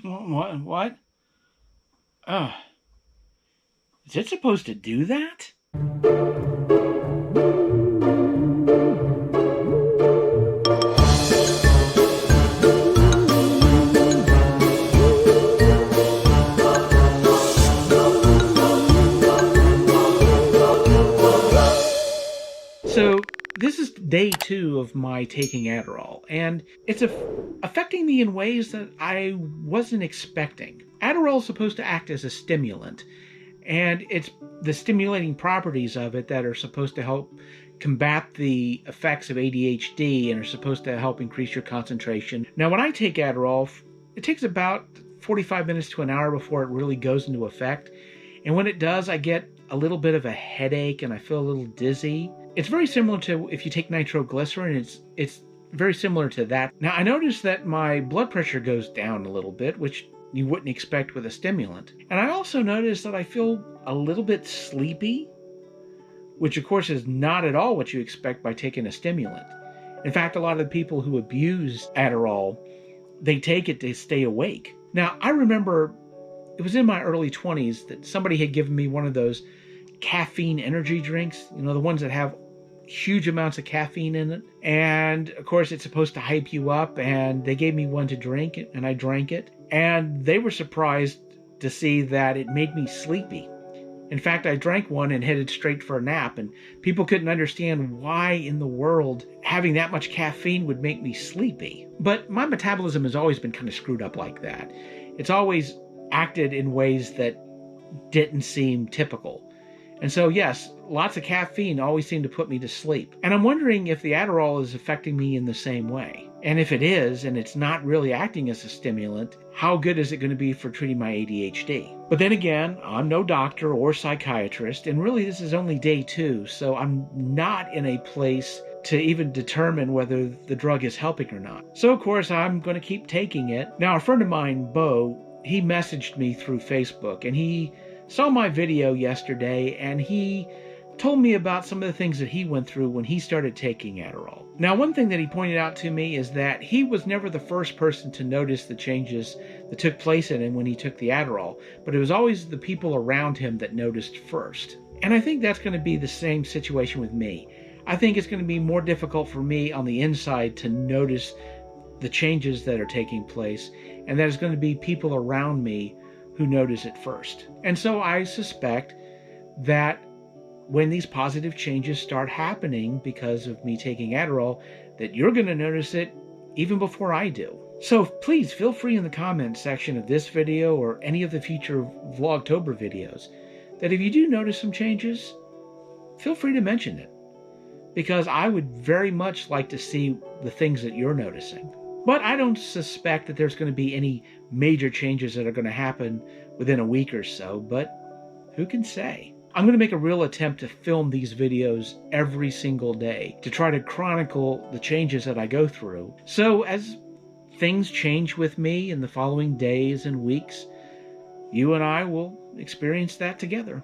What? Oh. Is it supposed to do that? So this is day 2 of my taking Adderall, and it's affecting me in ways that I wasn't expecting. Adderall is supposed to act as a stimulant, and it's the stimulating properties of it that are supposed to help combat the effects of ADHD and are supposed to help increase your concentration. Now, when I take Adderall, it takes about 45 minutes to an hour before it really goes into effect. And when it does, I get a little bit of a headache and I feel a little dizzy. It's very similar to if you take nitroglycerin. It's very similar to that. Now, I noticed that my blood pressure goes down a little bit, which you wouldn't expect with a stimulant. And I also noticed that I feel a little bit sleepy, which of course is not at all what you expect by taking a stimulant. In fact, a lot of the people who abuse Adderall, they take it to stay awake. Now, I remember it was in my early 20s that somebody had given me one of those caffeine energy drinks, you know, the ones that have huge amounts of caffeine in it. And of course, it's supposed to hype you up, and they gave me one to drink, and I drank it. And they were surprised to see that it made me sleepy. In fact, I drank one and headed straight for a nap, and people couldn't understand why in the world having that much caffeine would make me sleepy. But my metabolism has always been kind of screwed up like that. It's always acted in ways that didn't seem typical. And so, yes, lots of caffeine always seemed to put me to sleep. And I'm wondering if the Adderall is affecting me in the same way. And if it is, and it's not really acting as a stimulant, how good is it going to be for treating my ADHD? But then again, I'm no doctor or psychiatrist, and really this is only day 2, so I'm not in a place to even determine whether the drug is helping or not. So of course, I'm going to keep taking it. Now, a friend of mine, Bo, he messaged me through Facebook, and he saw my video yesterday, and he told me about some of the things that he went through when he started taking Adderall. Now, one thing that he pointed out to me is that he was never the first person to notice the changes that took place in him when he took the Adderall, but it was always the people around him that noticed first. And I think that's going to be the same situation with me. I think it's going to be more difficult for me on the inside to notice the changes that are taking place, and that is going to be people around me who notice it first. And so I suspect that when these positive changes start happening because of me taking Adderall, that you're going to notice it even before I do. So please feel free in the comments section of this video or any of the future Vlogtober videos that if you do notice some changes, feel free to mention it, because I would very much like to see the things that you're noticing. But I don't suspect that there's going to be any major changes that are going to happen within a week or so, but who can say? I'm going to make a real attempt to film these videos every single day to try to chronicle the changes that I go through. So as things change with me in the following days and weeks, you and I will experience that together.